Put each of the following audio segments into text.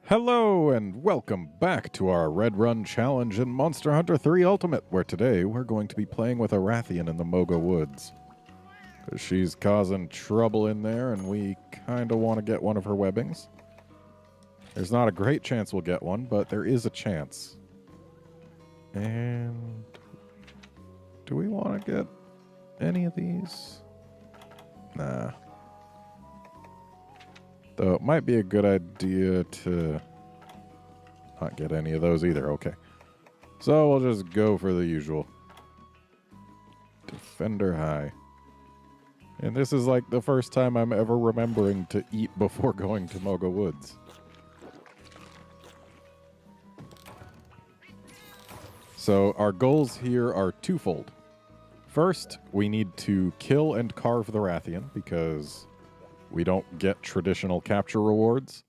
Hello and welcome back to our RedRun challenge in Monster Hunter 3 Ultimate, where today we're going to be playing with a Rathian in the Moga Woods. Because she's causing trouble in there and we kind of want to get one of her webbings. There's not a great chance we'll get one, but there is a chance. And do we want to get any of these? Nah. Though it might be a good idea to not get any of those either. Okay. So we'll just go for the usual. Defender high. And this is like the first time I'm ever remembering to eat before going to Moga Woods. So our goals here are twofold. First, we need to kill and carve the Rathian because we don't get traditional capture rewards.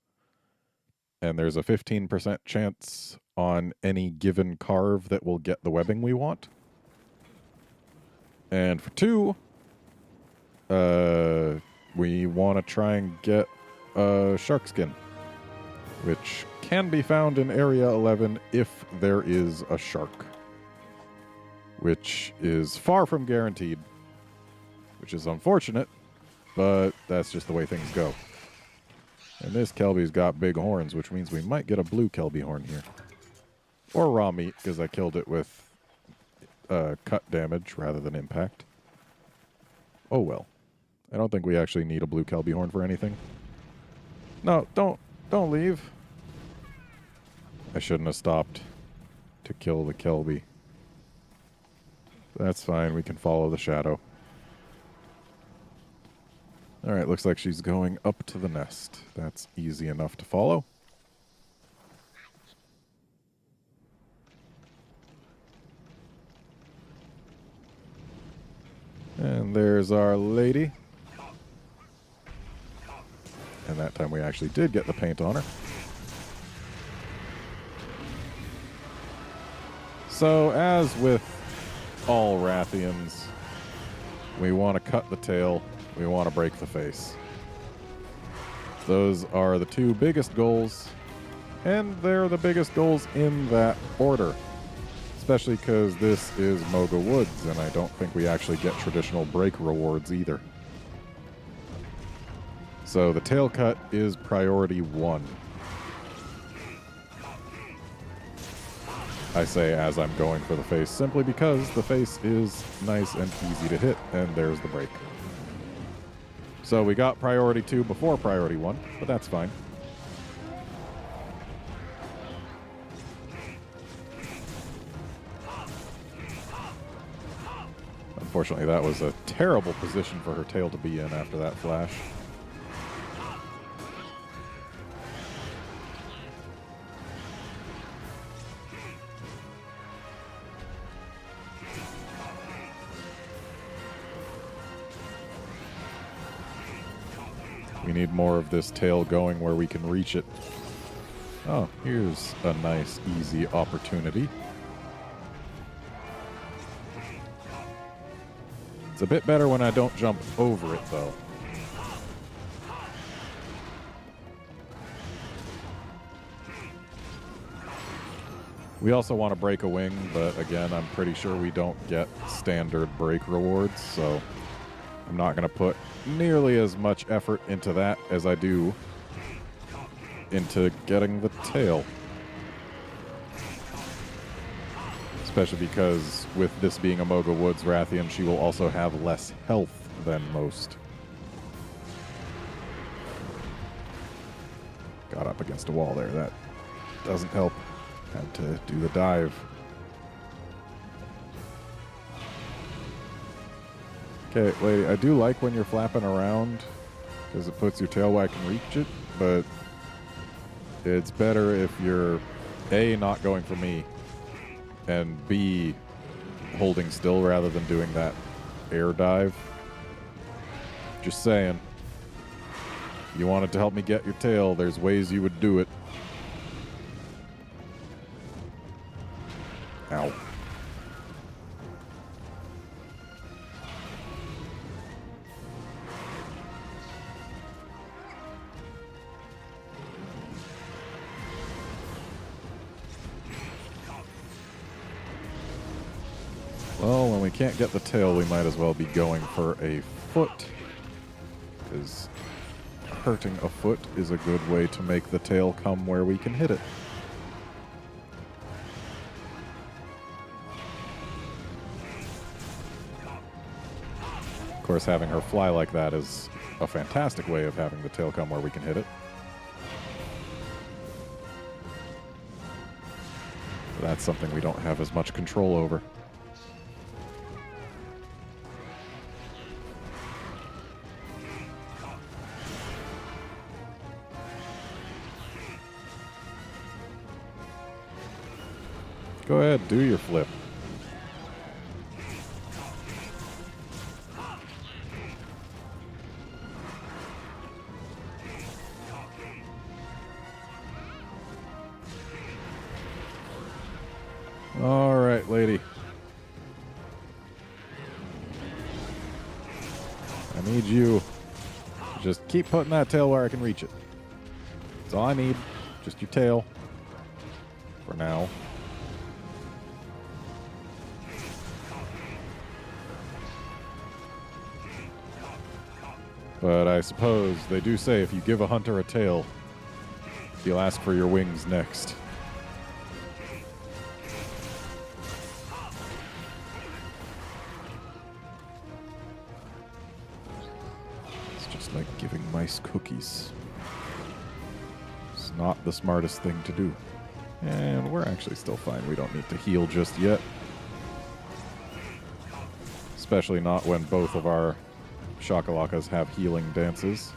And there's a 15% chance on any given carve that we'll get the webbing we want. And for two, we want to try and get a shark skin, which can be found in Area 11 if there is a shark, which is far from guaranteed, which is unfortunate. But that's just the way things go. And this Kelby's got big horns, which means we might get a blue Kelby horn here. Or raw meat, because I killed it with cut damage rather than impact. Oh well. I don't think we actually need a blue Kelby horn for anything. No, don't leave. I shouldn't have stopped to kill the Kelby. That's fine, we can follow the shadow. Alright, looks like she's going up to the nest. That's easy enough to follow. And there's our lady. And that time we actually did get the paint on her. So, as with all Rathians, we want to cut the tail. We want to break the face. Those are the two biggest goals, and they're the biggest goals in that order. Especially because this is Moga Woods, and I don't think we actually get traditional break rewards either. So the tail cut is priority one. I say as I'm going for the face, simply because the face is nice and easy to hit, and there's the break. So we got priority 2 before priority 1, but that's fine. Unfortunately, that was a terrible position for her tail to be in after that flash. We need more of this tail going where we can reach it. Oh, here's a nice, easy opportunity. It's a bit better when I don't jump over it, though. We also want to break a wing, but again, I'm pretty sure we don't get standard break rewards, so I'm not going to put nearly as much effort into that as I do into getting the tail. Especially because with this being a Moga Woods Rathian, she will also have less health than most. Got up against a wall there. That doesn't help. Had to do the dive. Okay, lady, I do like when you're flapping around because it puts your tail where I can reach it, but it's better if you're A, not going for me, and B, holding still rather than doing that air dive. Just saying. You wanted to help me get your tail, there's ways you would do it. Ow. Well, when we can't get the tail, we might as well be going for a foot. Because hurting a foot is a good way to make the tail come where we can hit it. Of course, having her fly like that is a fantastic way of having the tail come where we can hit it. But that's something we don't have as much control over. Go ahead, do your flip. All right, lady. I need you to just keep putting that tail where I can reach it. That's all I need. Just your tail. For now. But I suppose they do say if you give a hunter a tail, he'll ask for your wings next. It's just like giving mice cookies. It's not the smartest thing to do. And we're actually still fine. We don't need to heal just yet. Especially not when both of our Shakalakas have healing dances.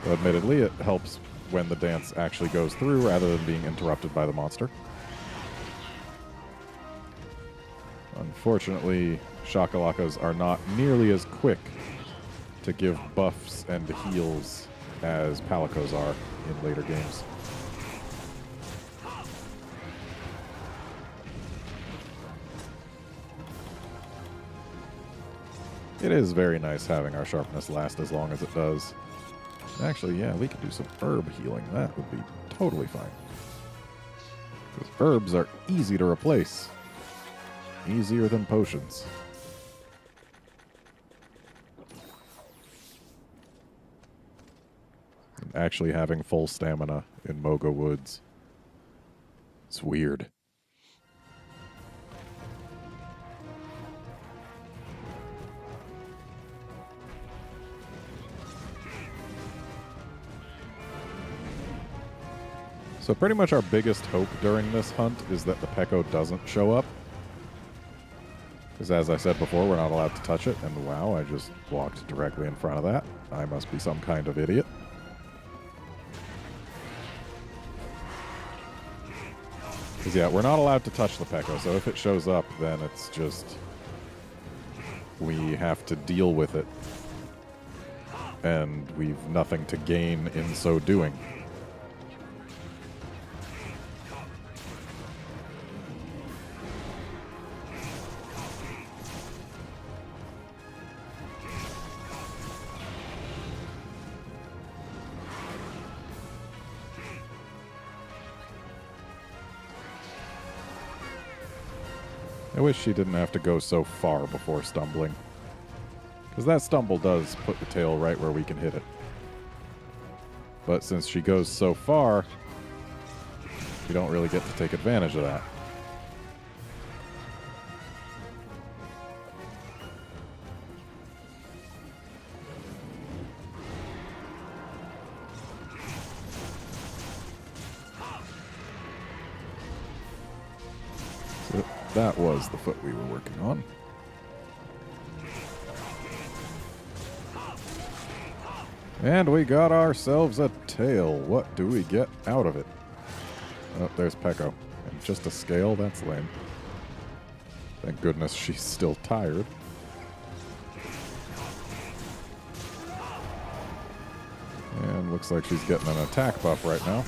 Though admittedly, it helps when the dance actually goes through rather than being interrupted by the monster. Unfortunately, Shakalakas are not nearly as quick to give buffs and heals as Palicos are in later games. It is very nice having our sharpness last as long as it does. Actually, yeah, we could do some herb healing. That would be totally fine. Because herbs are easy to replace. Easier than potions. And actually having full stamina in Moga Woods. It's weird. So pretty much our biggest hope during this hunt is that the Peko doesn't show up. Because as I said before, we're not allowed to touch it. And wow, I just walked directly in front of that. I must be some kind of idiot. Because yeah, we're not allowed to touch the Peko. So if it shows up, then it's just... we have to deal with it. And we've nothing to gain in so doing. I wish she didn't have to go so far before stumbling. Because that stumble does put the tail right where we can hit it. But since she goes so far, we don't really get to take advantage of that. So that was the foot we were working on. And we got ourselves a tail. What do we get out of it? Oh, there's Peko. And just a scale? That's lame. Thank goodness she's still tired. And looks like she's getting an attack buff right now.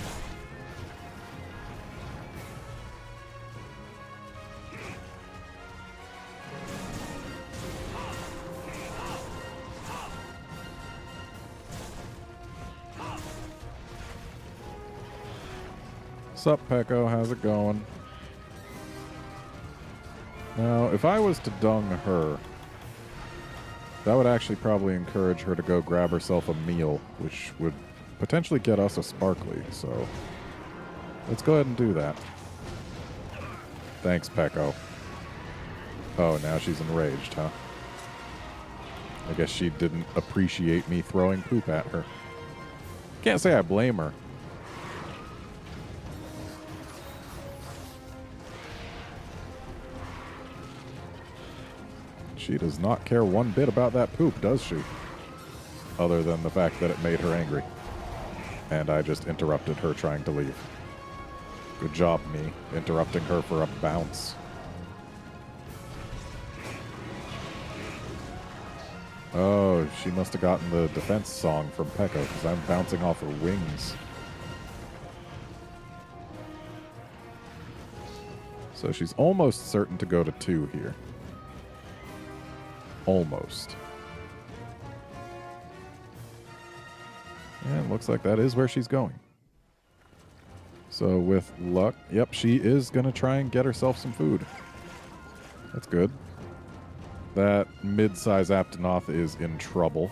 Sup, Peko? How's it going? Now, if I was to dung her, that would actually probably encourage her to go grab herself a meal, which would potentially get us a sparkly, so let's go ahead and do that. Thanks, Pecco. Oh, now she's enraged, huh? I guess she didn't appreciate me throwing poop at her. Can't say I blame her. She does not care one bit about that poop, does she? Other than the fact that it made her angry. And I just interrupted her trying to leave. Good job, me, interrupting her for a bounce. Oh, she must have gotten the defense song from Pecco, because I'm bouncing off her wings. So she's almost certain to go to 2 here. Almost. And looks like that is where she's going. So with luck, yep, she is going to try and get herself some food. That's good. That mid-size Aptonoth is in trouble.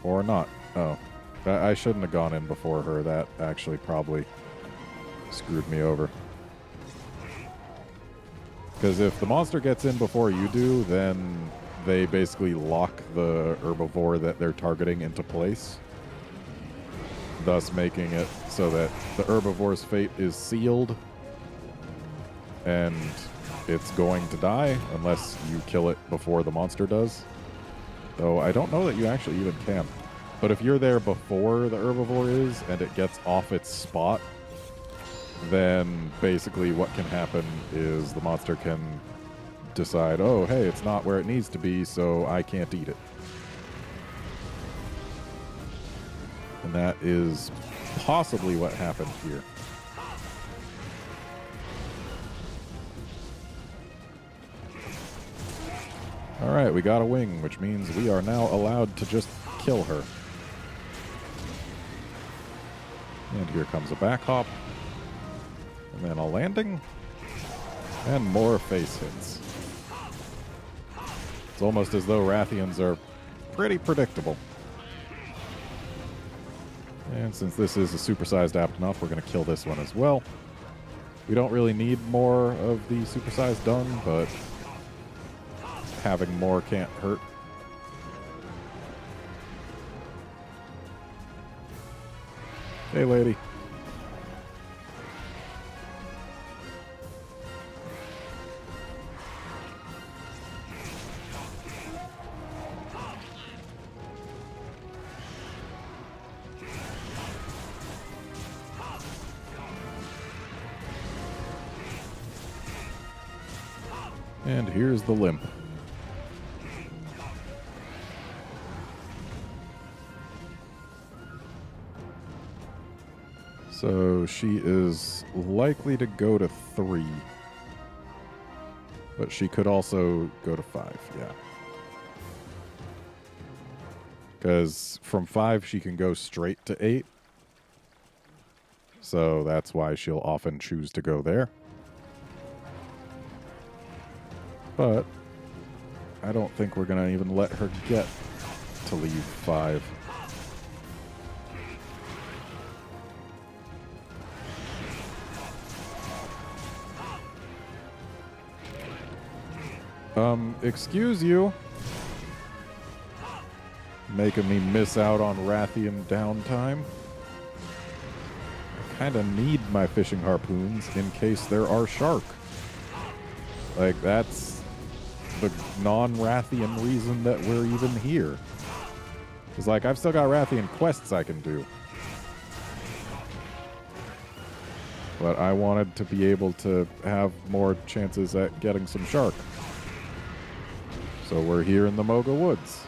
Or not. Oh. I shouldn't have gone in before her. That actually probably screwed me over. Because if the monster gets in before you do, then they basically lock the herbivore that they're targeting into place, thus making it so that the herbivore's fate is sealed and it's going to die unless you kill it before the monster does. Though I don't know that you actually even can. But if you're there before the herbivore is and it gets off its spot, then basically what can happen is the monster can decide, oh, hey, it's not where it needs to be, so I can't eat it. And that is possibly what happened here. All right, we got a wing, which means we are now allowed to just kill her. And here comes a back hop. And then a landing. And more face hits. It's almost as though Rathians are pretty predictable. And since this is a supersized Aptonoth, we're going to kill this one as well. We don't really need more of the supersized dung, but having more can't hurt. Hey, lady. And here's the limp. So she is likely to go to 3. But she could also go to 5, yeah. Because from 5 she can go straight to 8. So that's why she'll often choose to go there. But I don't think we're going to even let her get to leave 5. Excuse you. Making me miss out on Rathian downtime. I kind of need my fishing harpoons in case there are shark. Like, that's the non-Rathian reason that we're even here. It's like, I've still got Rathian quests I can do. But I wanted to be able to have more chances at getting some shark. So we're here in the Moga Woods.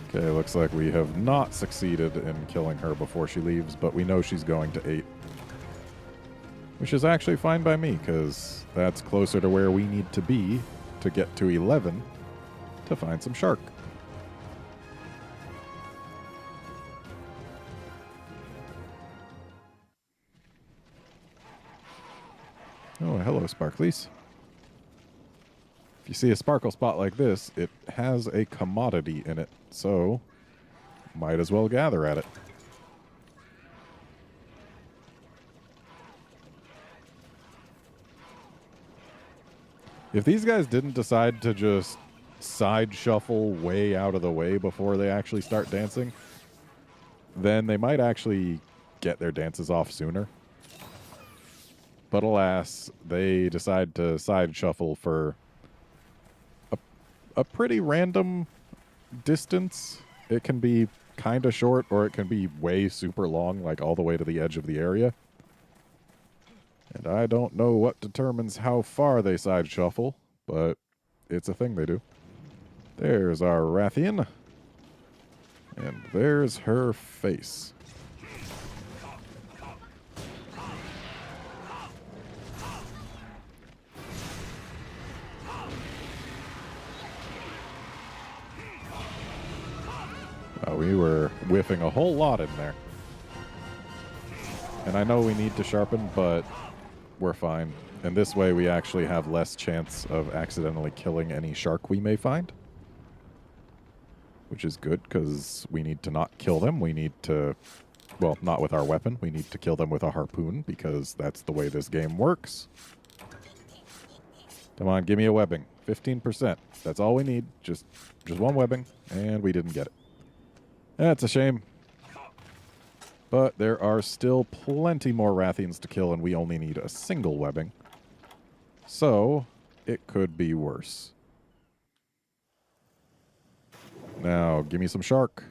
Okay, looks like we have not succeeded in killing her before she leaves, but we know she's going to 8. Which is actually fine by me, because that's closer to where we need to be to get to 11 to find some shark. Hello, sparklies. If you see a sparkle spot like this, it has a commodity in it, so might as well gather at it. If these guys didn't decide to just side shuffle way out of the way before they actually start dancing, then they might actually get their dances off sooner. But alas, they decide to side shuffle for a pretty random distance. It can be kind of short, or it can be way super long, like all the way to the edge of the area. And I don't know what determines how far they side shuffle, but it's a thing they do. There's our Rathian. And there's her face. We were whiffing a whole lot in there. And I know we need to sharpen, but we're fine. And this way we actually have less chance of accidentally killing any shark we may find. Which is good, because we need to not kill them. We need to, well, not with our weapon. We need to kill them with a harpoon, because that's the way this game works. Come on, give me a webbing. 15%. That's all we need. Just one webbing, and we didn't get it. That's a shame. But there are still plenty more Rathians to kill, and we only need a single webbing. So, it could be worse. Now, give me some shark.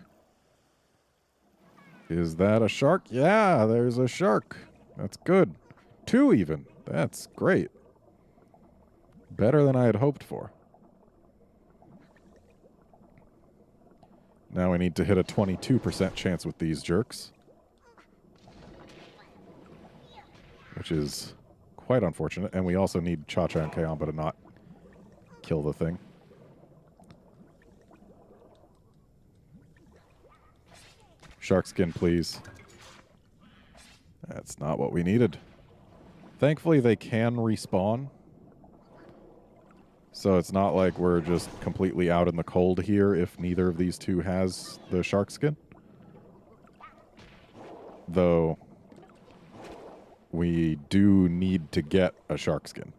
Is that a shark? Yeah, there's a shark. That's good. 2 even. That's great. Better than I had hoped for. Now we need to hit a 22% chance with these jerks. Which is quite unfortunate. And we also need Cha-Cha and Kayamba to not kill the thing. Shark skin, please. That's not what we needed. Thankfully, they can respawn. So it's not like we're just completely out in the cold here if neither of these two has the shark skin. Though, we do need to get a shark skin.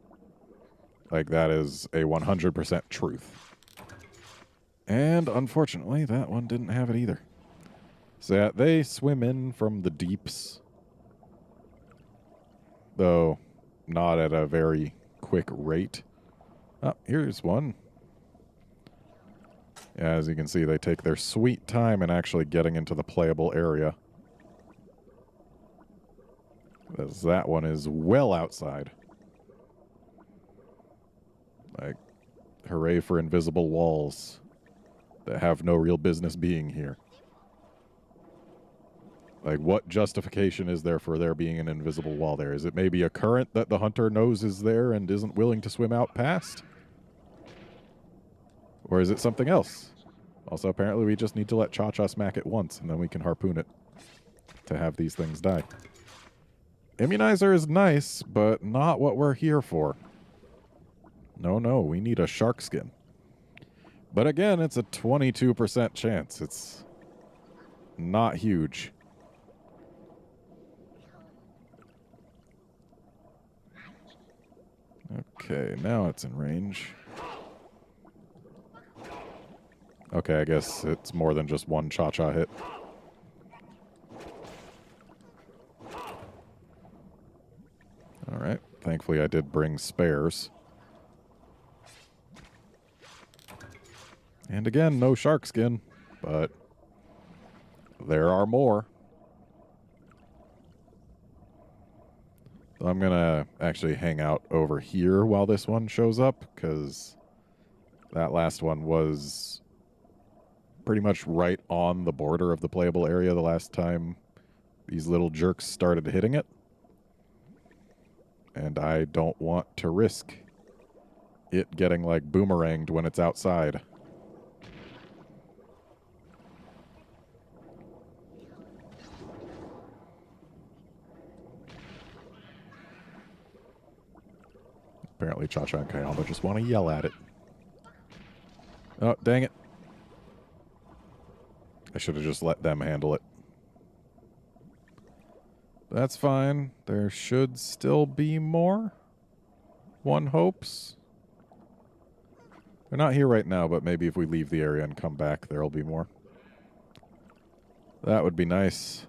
Like, that is a 100% truth. And unfortunately, that one didn't have it either. So yeah, they swim in from the deeps. Though, not at a very quick rate. Oh, here's one. Yeah, as you can see, they take their sweet time in actually getting into the playable area. As that one is well outside. Like, hooray for invisible walls that have no real business being here. Like, what justification is there for there being an invisible wall there? Is it maybe a current that the hunter knows is there and isn't willing to swim out past? Or is it something else? Also, apparently we just need to let Cha-Cha smack it once, and then we can harpoon it to have these things die. Immunizer is nice, but not what we're here for. No, we need a shark skin. But again, it's a 22% chance. It's not huge. Okay, now it's in range. Okay, I guess it's more than just one Cha-Cha hit. Alright, thankfully I did bring spares. And again, no shark skin, but there are more. So I'm gonna actually hang out over here while this one shows up, because that last one was pretty much right on the border of the playable area the last time these little jerks started hitting it. And I don't want to risk it getting, like, boomeranged when it's outside. Apparently Cha-Cha and Kayamba just want to yell at it. Oh, dang it. I should have just let them handle it. That's fine. There should still be more. One hopes. They're not here right now, but maybe if we leave the area and come back, there'll be more. That would be nice.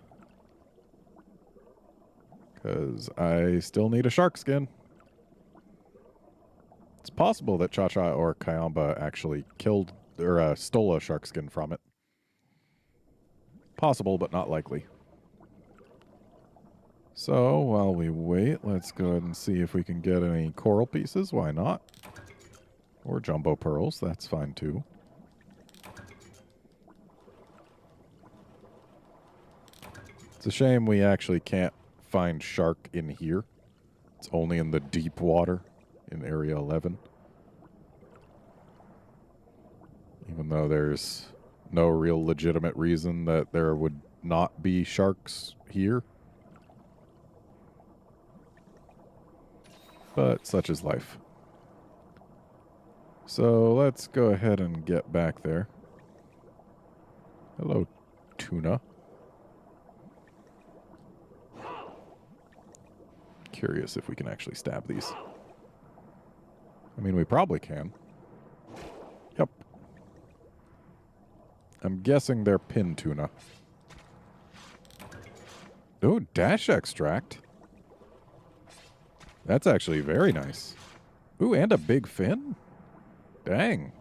Because I still need a shark skin. It's possible that Cha-Cha or Kayamba actually killed or stole a shark skin from it. Possible, but not likely. So, while we wait, let's go ahead and see if we can get any coral pieces. Why not? Or jumbo pearls. That's fine, too. It's a shame we actually can't find shark in here. It's only in the deep water in Area 11. Even though there's no real legitimate reason that there would not be sharks here. But such is life. So let's go ahead and get back there. Hello, tuna. Curious if we can actually stab these. I mean, we probably can. Yep. I'm guessing they're pin tuna. Ooh, dash extract. That's actually very nice. Ooh, and a big fin? Dang.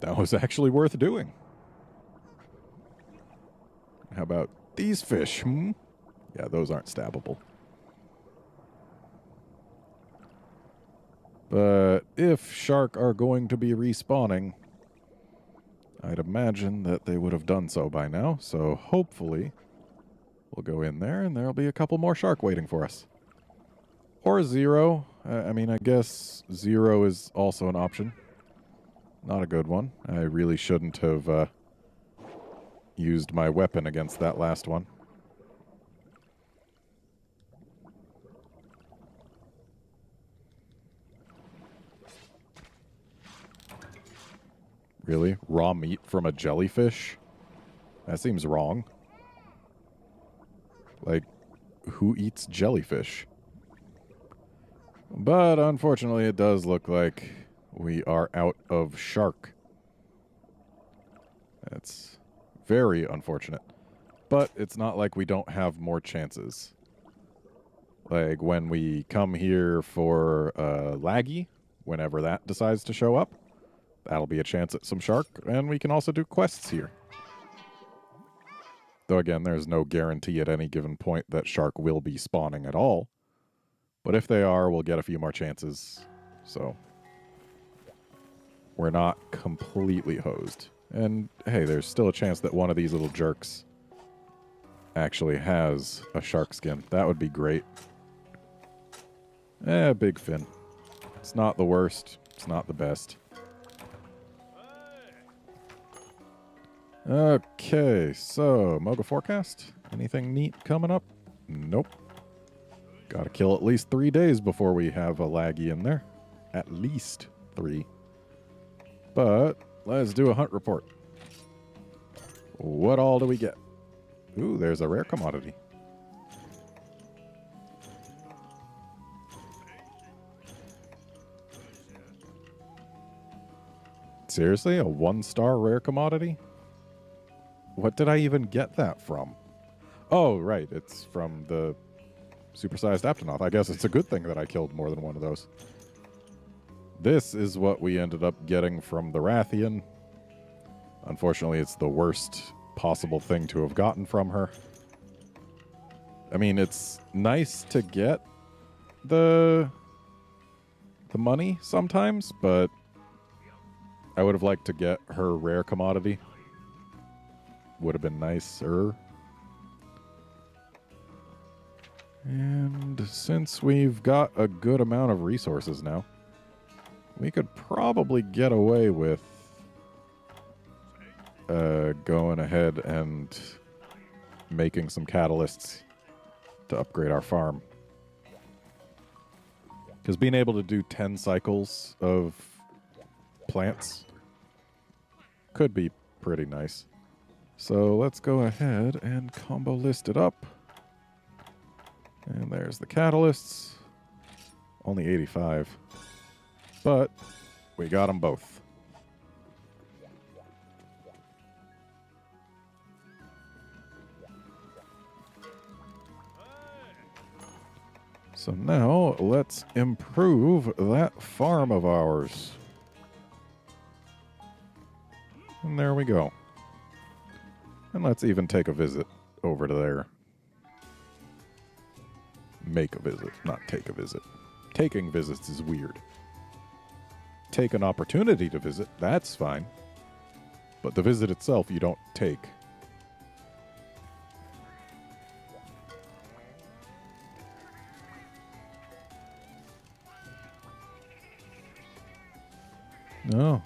That was actually worth doing. How about these fish? Yeah, those aren't stabbable. But if shark are going to be respawning, I'd imagine that they would have done so by now. So hopefully we'll go in there and there'll be a couple more shark waiting for us. Or zero. I mean, I guess zero is also an option. Not a good one. I really shouldn't have used my weapon against that last one. Really? Raw meat from a jellyfish? That seems wrong. Like, who eats jellyfish? But unfortunately, it does look like we are out of shark. That's very unfortunate. But it's not like we don't have more chances. Like when we come here for laggy, whenever that decides to show up, that'll be a chance at some shark, and we can also do quests here. Though again, there's no guarantee at any given point that shark will be spawning at all. But if they are, we'll get a few more chances. So we're not completely hosed. And hey, there's still a chance that one of these little jerks actually has a shark skin. That would be great. Big fin. It's not the worst. It's not the best. Okay, so Moga forecast. Anything neat coming up? Nope. Gotta kill at least 3 days before we have a laggy in there. At least 3. But let's do a hunt report. What all do we get? Ooh, there's a rare commodity. Seriously? A 1-star rare commodity? What did I even get that from? Oh, right. It's from the supersized Aptonoth. I guess it's a good thing that I killed more than one of those. This is what we ended up getting from the Rathian. Unfortunately, it's the worst possible thing to have gotten from her. I mean, it's nice to get the money sometimes, but I would have liked to get her rare commodity. Would have been nicer. And since we've got a good amount of resources now, we could probably get away with going ahead and making some catalysts to upgrade our farm. Because being able to do 10 cycles of plants could be pretty nice. So let's go ahead and combo list it up. And there's the catalysts. Only 85. But we got them both. So now let's improve that farm of ours. And there we go. And let's even take a visit over to there. Make a visit, not take a visit. Taking visits is weird. Take an opportunity to visit, that's fine. But the visit itself, you don't take. No.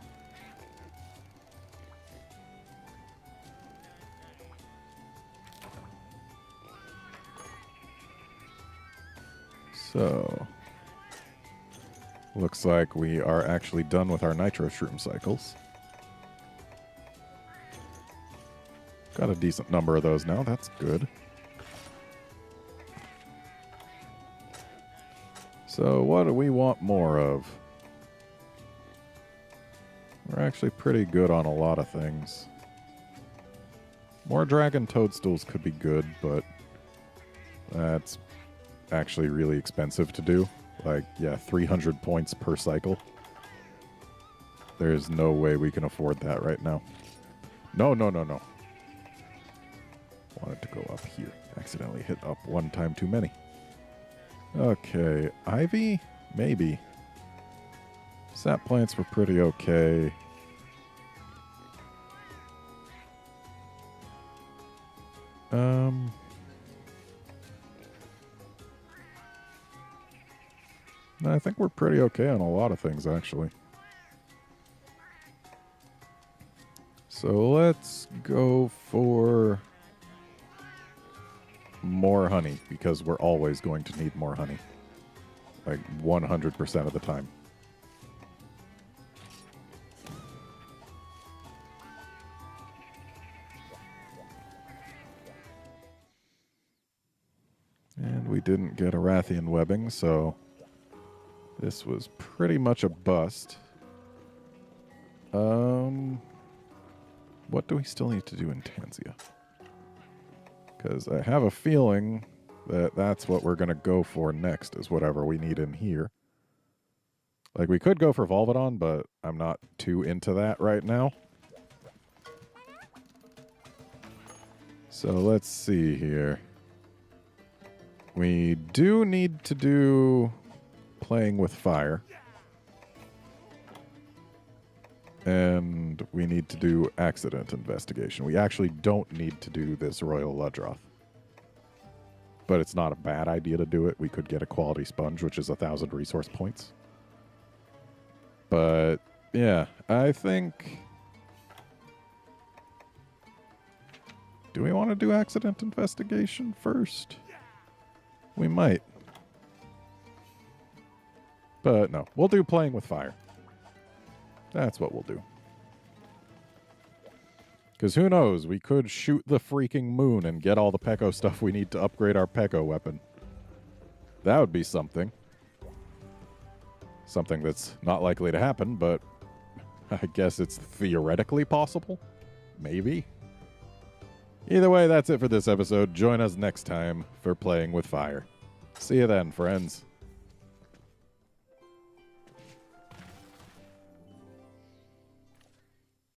So, looks like we are actually done with our nitro shroom cycles. Got a decent number of those now, that's good. So what do we want more of? We're actually pretty good on a lot of things. More dragon toadstools could be good, but that's actually really expensive to do. Like, yeah, 300 points per cycle. There's no way we can afford that right now. No. Wanted to go up here. Accidentally hit up one time too many. Okay, ivy? Maybe. Sap plants were pretty okay. I think we're pretty okay on a lot of things, actually. So let's go for more honey, because we're always going to need more honey. Like 100% of the time. And we didn't get Arathian webbing, so this was pretty much a bust. What do we still need to do in Tanzia? Because I have a feeling that that's what we're going to go for next, is whatever we need in here. Like, we could go for Volvodon, but I'm not too into that right now. So let's see here. We do need to do playing with fire. And we need to do accident investigation. We actually don't need to do this Royal Ludroth. But it's not a bad idea to do it. We could get a quality sponge, which is 1,000 resource points. But, yeah, I think... Do we want to do accident investigation first? We might. But no, we'll do playing with fire. That's what we'll do. Because who knows, we could shoot the freaking moon and get all the Peko stuff we need to upgrade our Peko weapon. That would be something. Something that's not likely to happen, but I guess it's theoretically possible. Maybe. Either way, that's it for this episode. Join us next time for Playing with Fire. See you then, friends.